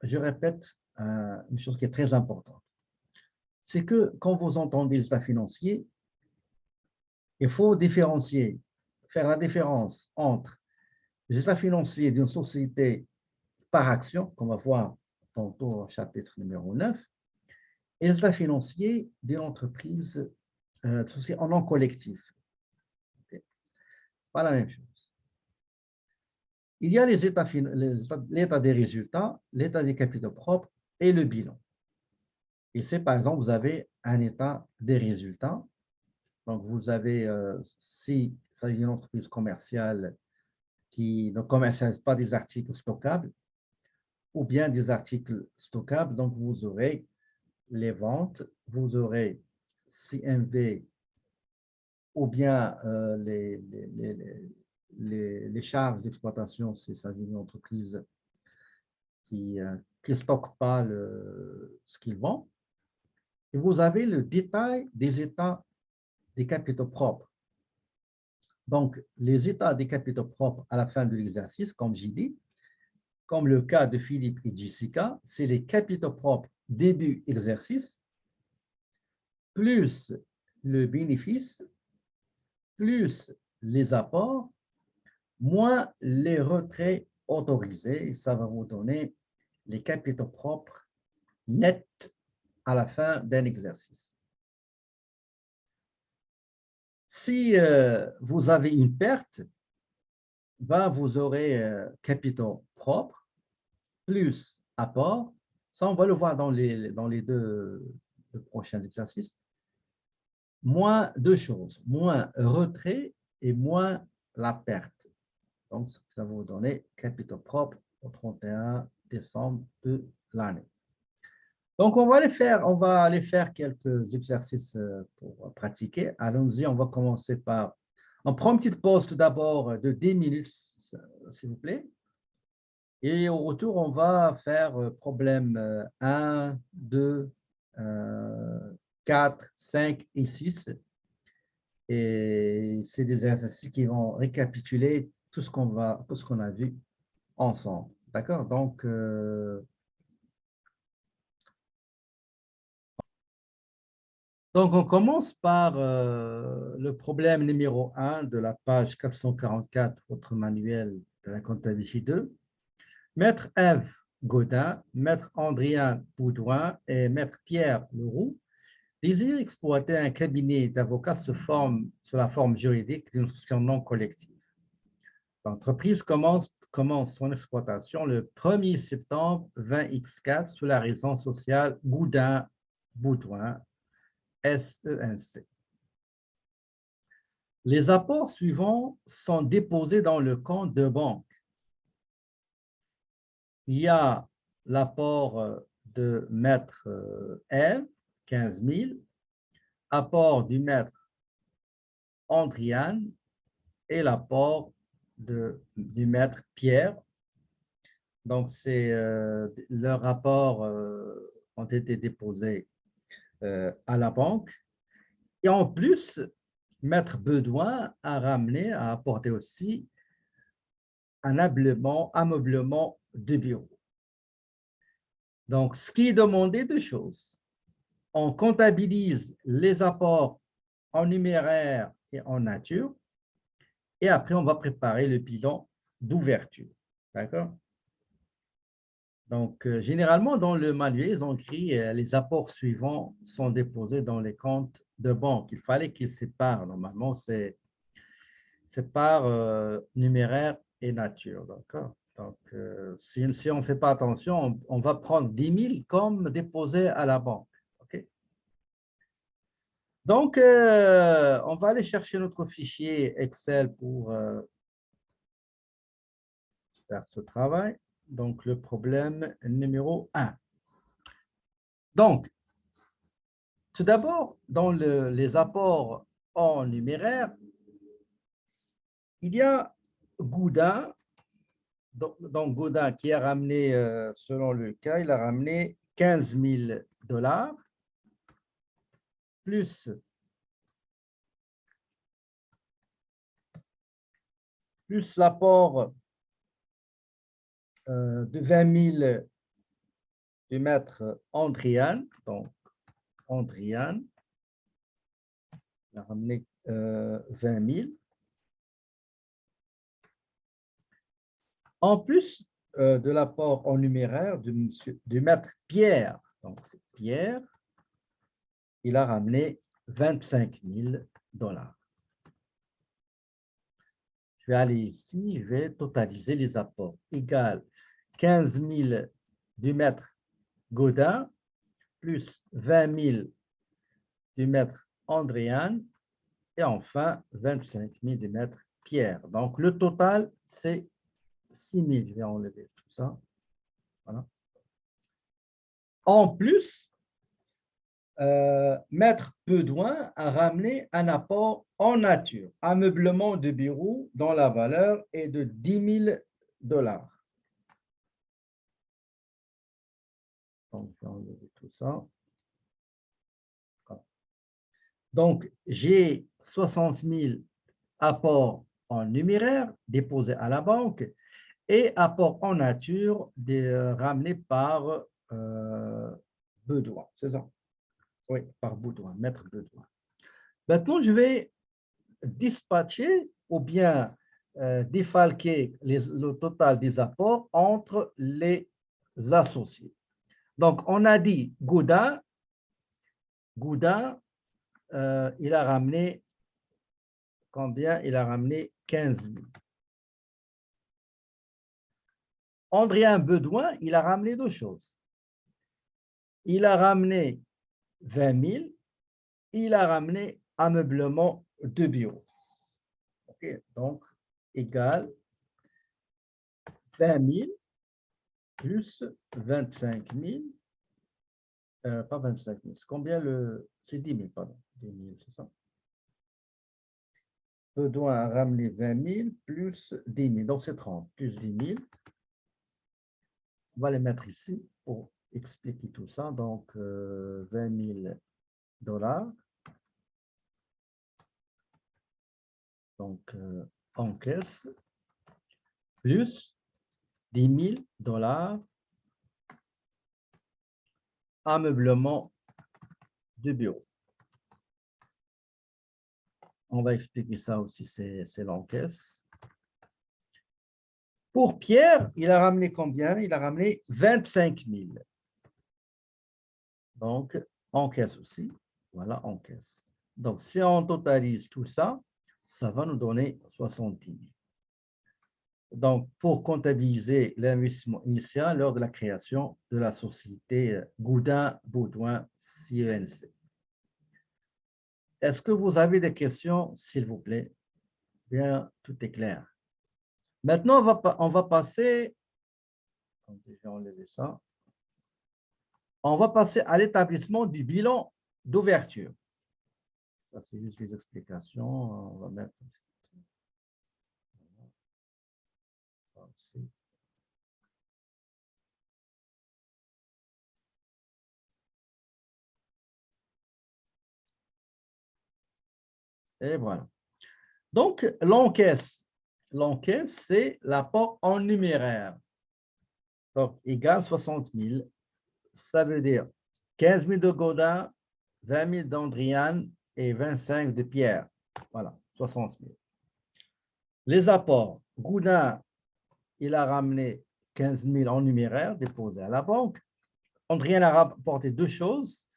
je répète une chose qui est très importante. C'est que quand vous entendez les états financiers, il faut différencier, faire la différence entre les états financiers d'une société par action, qu'on va voir tantôt au chapitre numéro 9, et les états financiers d'une entreprise en nom collectif. Okay. Ce n'est pas la même chose. Il y a l'état des résultats, l'état des capitaux propres et le bilan. Ici, par exemple, vous avez un état des résultats. Donc, vous avez, si il s'agit d'une entreprise commerciale qui ne commercialise pas des articles stockables ou bien des articles stockables, donc vous aurez les ventes, vous aurez CMV ou bien les charges d'exploitation, si il s'agit d'une entreprise qui ne stocke pas ce qu'ils vendent. Et vous avez le détail des états des capitaux propres. Donc, les états des capitaux propres à la fin de l'exercice, comme j'ai dit, comme le cas de Philippe et Jessica, c'est les capitaux propres début exercice, plus le bénéfice, plus les apports, moins les retraits autorisés. Ça va vous donner les capitaux propres nets à la fin d'un exercice. Si vous avez une perte, ben, vous aurez capitaux propres plus apport. Ça, on va le voir dans les deux prochains exercices. Moins deux choses, moins retrait et moins la perte. Donc, ça va vous donner capitaux propres au 31 décembre de l'année. Donc, on va aller faire quelques exercices pour pratiquer. Allons-y, on va commencer par... On prend une petite pause tout d'abord de 10 minutes, s'il vous plaît. Et au retour, on va faire problème 1, 2, 4, 5 et 6. Et c'est des exercices qui vont récapituler tout ce qu'on a vu ensemble. D'accord? Donc, on commence par le problème numéro 1 de la page 444 de votre manuel de la comptabilité 2. Maître Ève Gaudin, Maître Andréan Boudouin et Maître Pierre Leroux désirent exploiter un cabinet d'avocats sous la forme juridique d'une société non collective. L'entreprise commence son exploitation le 1er septembre 20X4 sous la raison sociale Goudin-Boudouin, SENC. Les apports suivants sont déposés dans le compte de banque. Il y a l'apport de maître Ève, 15 000, apport du maître Andriane et l'apport du maître Pierre. Donc, leurs rapports ont été déposés à la banque. Et en plus, maître Bedoin a apporté aussi un ameublement de bureau. Donc, ce qui est demandé, deux choses. On comptabilise les apports en numéraire et en nature. Et après, on va préparer le bilan d'ouverture. D'accord? Donc, généralement, dans le manuel, ils ont écrit les apports suivants sont déposés dans les comptes de banque. Il fallait qu'ils séparent. Normalement, c'est par numéraire et nature. D'accord? Donc, si on ne fait pas attention, on va prendre 10 000 comme déposés à la banque. Okay? Donc, on va aller chercher notre fichier Excel pour faire ce travail. Donc, le problème numéro 1. Donc, tout d'abord, dans les apports en numéraire, il y a Goudin. Donc, Gaudin qui a ramené, selon le cas, il a ramené 15 000 $, plus l'apport de 20 000 du maître Andrian. Donc, Andrian, il a ramené 20 000. En plus de l'apport en numéraire du maître Pierre, donc c'est Pierre, il a ramené 25 000 $. Je vais aller ici, je vais totaliser les apports. Égal 15 000 du maître Gaudin, plus 20 000 du maître Andréane, et enfin 25 000 du maître Pierre. Donc, le total, c'est 6 000. Je vais enlever tout ça. Voilà. En plus, maître Bedouin a ramené un apport en nature, ameublement de bureau dont la valeur est de 10 000 $. Donc, je vais enlever tout ça. Voilà. Donc, j'ai 60 000 apports en numéraire déposés à la banque et apports en nature ramenés par Bedouin. C'est ça? Oui, par Bedouin, maître Bedouin. Maintenant, je vais dispatcher ou bien défalquer le total des apports entre les associés. Donc, on a dit Gaudin, il a ramené combien? Il a ramené 15 000. Andrien Bedouin, il a ramené deux choses. Il a ramené 20 000, il a ramené ameublement de bureau. Okay, donc, égal 20 000 plus 25 000. Pas 25 000. C'est combien le... C'est 10 000, pardon. 10 000, c'est ça. Bedouin a ramené 20 000 plus 10 000. Donc, c'est 30 plus 10 000. On va les mettre ici pour expliquer tout ça. Donc, 20 000 $. Donc, en caisse, plus 10 000 $, ameublement de bureau. On va expliquer ça aussi, c'est l'encaisse. Pour Pierre, il a ramené combien? Il a ramené 25 000. Donc, encaisse aussi. Voilà, encaisse. Donc, si on totalise tout ça, ça va nous donner 70 000. Donc, pour comptabiliser l'investissement initial lors de la création de la société Gaudin-Baudouin CENC. Est-ce que vous avez des questions, s'il vous plaît? Bien, tout est clair. Maintenant, on va passer, je vais enlever ça. On va passer à l'établissement du bilan d'ouverture. Ça, c'est juste les explications. On va mettre ici. Et voilà. Donc, l'encaisse, c'est l'apport en numéraire. Donc, égal 60 000. Ça veut dire 15 000 de Gaudin, 20 000 d'Andriane et 25 de Pierre. Voilà, 60 000. Les apports, Gaudin, il a ramené 15 000 en numéraire déposé à la banque. Andriane a rapporté deux choses,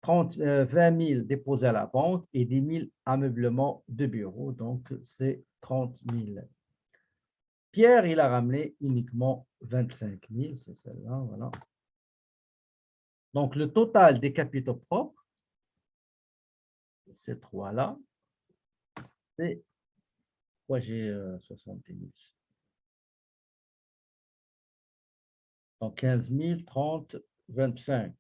20 000 déposés à la banque et 10 000 ameublements de bureau. Donc, c'est 30 000. Pierre, il a ramené uniquement 25 000, c'est celle-là, voilà. Donc, le total des capitaux propres, ces trois-là, c'est quoi? J'ai 70 000. Donc, 15 000, 30, 25.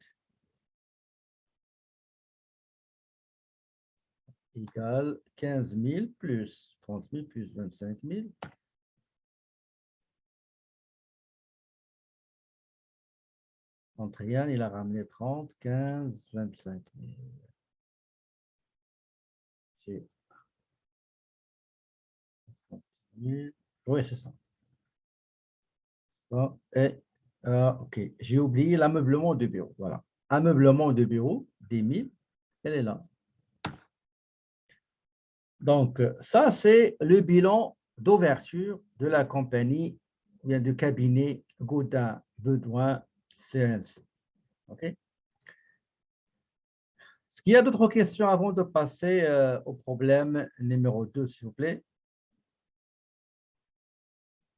Égale 15 000 plus 30 000 plus 25 000. Andriane, il a ramené 30, 15, 25 000. Oui, c'est ça. Bon, et OK, j'ai oublié l'ameublement de bureau. Voilà. Ameublement de bureau, 10 000, elle est là. Donc, ça, c'est le bilan d'ouverture de la compagnie, bien du cabinet Gaudin Bedoin CNC. OK? Est-ce qu'il y a d'autres questions avant de passer au problème numéro 2, s'il vous plaît?